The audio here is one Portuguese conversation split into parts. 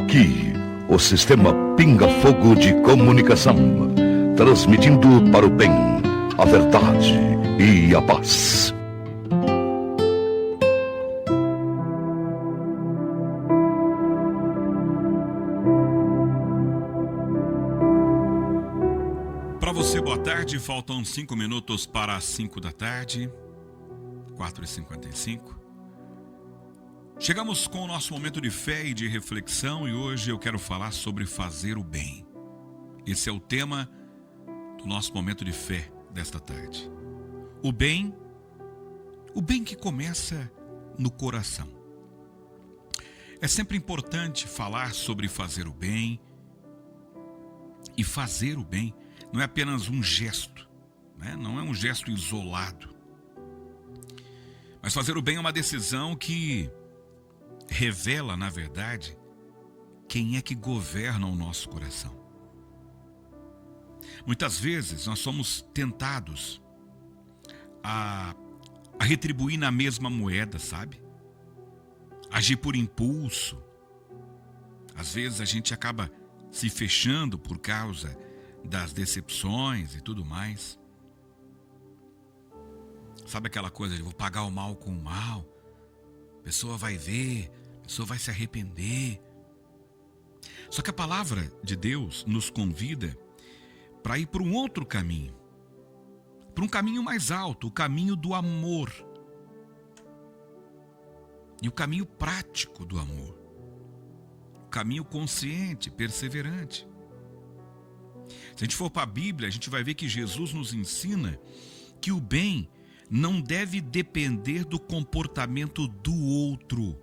Aqui, o sistema Pinga Fogo de Comunicação, transmitindo para o bem, a verdade e a paz. Para você, boa tarde. Faltam 5 minutos para as 5 da tarde, 4h55. Chegamos com o nosso momento de fé e de reflexão e hoje eu quero falar sobre fazer o bem. Esse é o tema do nosso momento de fé desta tarde. O bem que começa no coração. É sempre importante falar sobre fazer o bem. E fazer o bem não é apenas um gesto, né? Não é um gesto isolado. Mas fazer o bem é uma decisão que revela, na verdade, quem é que governa o nosso coração. Muitas vezes nós somos tentados a retribuir na mesma moeda, sabe? Agir por impulso. Às vezes a gente acaba se fechando por causa das decepções e tudo mais. Sabe aquela coisa de vou pagar o mal com o mal? A pessoa vai ver, a pessoa vai se arrepender. Só que a palavra de Deus nos convida para ir por um outro caminho. Para um caminho mais alto, o caminho do amor. E o caminho prático do amor. O caminho consciente, perseverante. Se a gente for para a Bíblia, a gente vai ver que Jesus nos ensina que o bem não deve depender do comportamento do outro,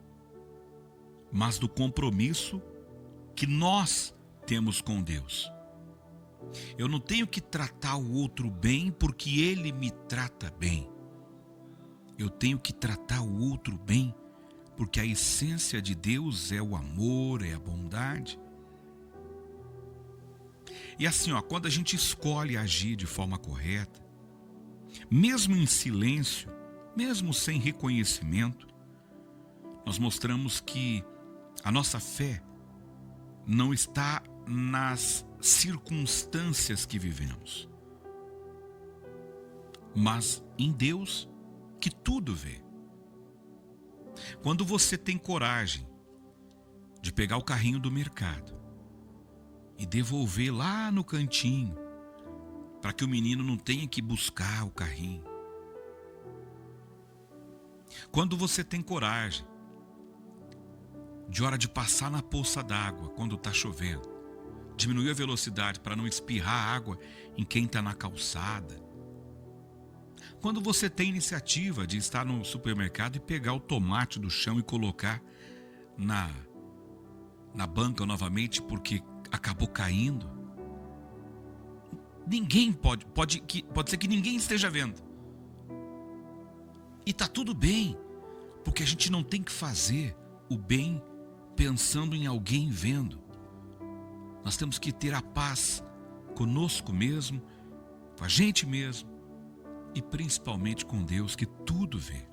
mas do compromisso que nós temos com Deus. Eu não tenho que tratar o outro bem porque ele me trata bem. Eu tenho que tratar o outro bem porque a essência de Deus é o amor, é a bondade. E assim, quando a gente escolhe agir de forma correta, mesmo em silêncio, mesmo sem reconhecimento, nós mostramos que a nossa fé não está nas circunstâncias que vivemos, mas em Deus que tudo vê. Quando você tem coragem de pegar o carrinho do mercado e devolver lá no cantinho, para que o menino não tenha que buscar o carrinho. Quando você tem coragem, de hora de passar na poça d'água, quando está chovendo, diminuir a velocidade para não espirrar água em quem está na calçada. Quando você tem iniciativa de estar no supermercado e pegar o tomate do chão e colocar na banca novamente porque acabou caindo. Ninguém pode ser que ninguém esteja vendo. E tá tudo bem, porque a gente não tem que fazer o bem pensando em alguém vendo. Nós temos que ter a paz conosco mesmo, com a gente mesmo e principalmente com Deus que tudo vê.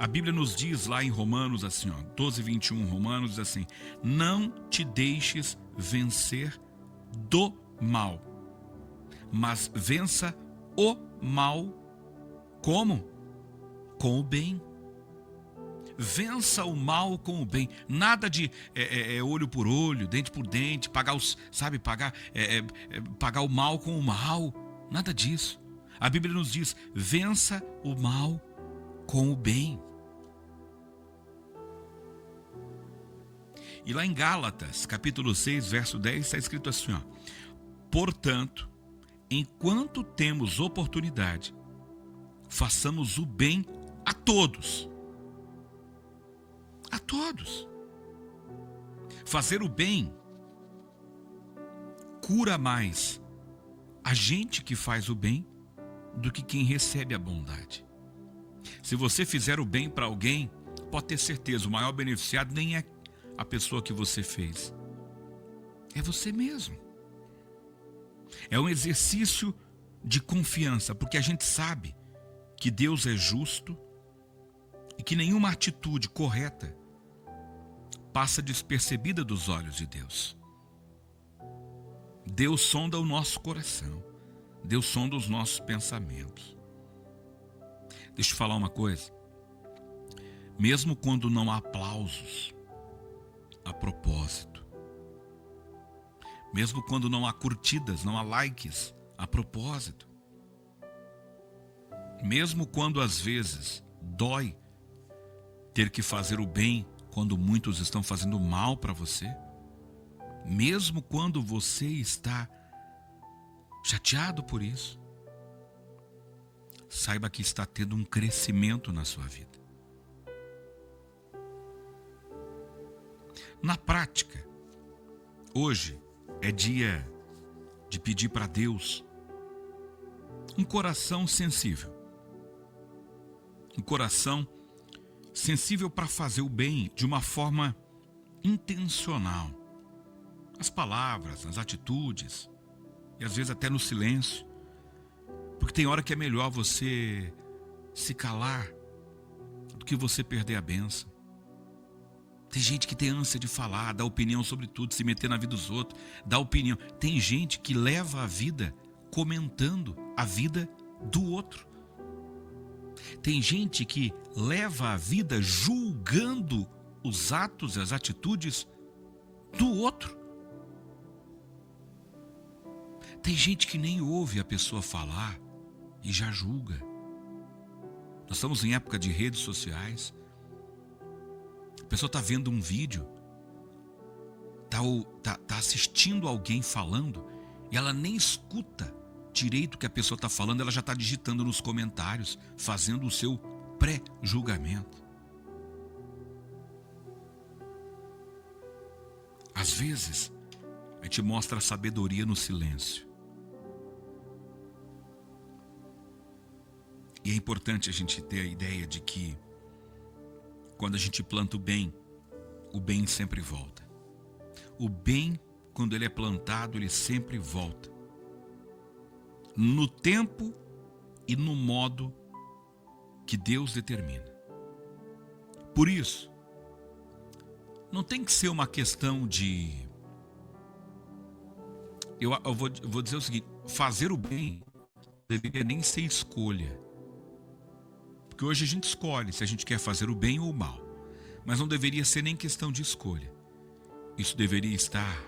A Bíblia nos diz lá em Romanos assim, 12:21, Romanos diz assim: não te deixes vencer do mal, mas vença o mal como? Com o bem. Vença o mal com o bem. Nada de olho por olho, dente por dente, pagar o mal com o mal. Nada disso. A Bíblia nos diz: vença o mal com o bem. E lá em Gálatas, capítulo 6, verso 10, está escrito assim, portanto, enquanto temos oportunidade, façamos o bem a todos. A todos. Fazer o bem cura mais a gente que faz o bem do que quem recebe a bondade. Se você fizer o bem para alguém, pode ter certeza, o maior beneficiado nem é a pessoa que você fez. É você mesmo. É um exercício de confiança, porque a gente sabe que Deus é justo e que nenhuma atitude correta passa despercebida dos olhos de Deus. Deus sonda o nosso coração. Deus sonda os nossos pensamentos. Deixa eu falar uma coisa. Mesmo quando não há aplausos a propósito, mesmo quando não há curtidas, não há likes a propósito, mesmo quando às vezes dói ter que fazer o bem quando muitos estão fazendo mal para você, mesmo quando você está chateado por isso, saiba que está tendo um crescimento na sua vida. Na prática, hoje é dia de pedir para Deus um coração sensível. Um coração sensível para fazer o bem de uma forma intencional. Nas palavras, nas atitudes e às vezes até no silêncio. Porque tem hora que é melhor você se calar do que você perder a bênção. Tem gente que tem ânsia de falar, dar opinião sobre tudo, se meter na vida dos outros, dar opinião. Tem gente que leva a vida comentando a vida do outro. Tem gente que leva a vida julgando os atos e as atitudes do outro. Tem gente que nem ouve a pessoa falar e já julga. Nós estamos em época de redes sociais. A pessoa está vendo um vídeo, tá assistindo alguém falando e ela nem escuta direito o que a pessoa está falando, ela já está digitando nos comentários, fazendo o seu pré-julgamento. Às vezes, a gente mostra a sabedoria no silêncio. E é importante a gente ter a ideia de que quando a gente planta o bem sempre volta. O bem, quando ele é plantado, ele sempre volta. No tempo e no modo que Deus determina. Por isso, não tem que ser uma questão de... Eu vou dizer o seguinte, fazer o bem não deveria nem ser escolha. Porque hoje a gente escolhe se a gente quer fazer o bem ou o mal. Mas não deveria ser nem questão de escolha. Isso deveria estar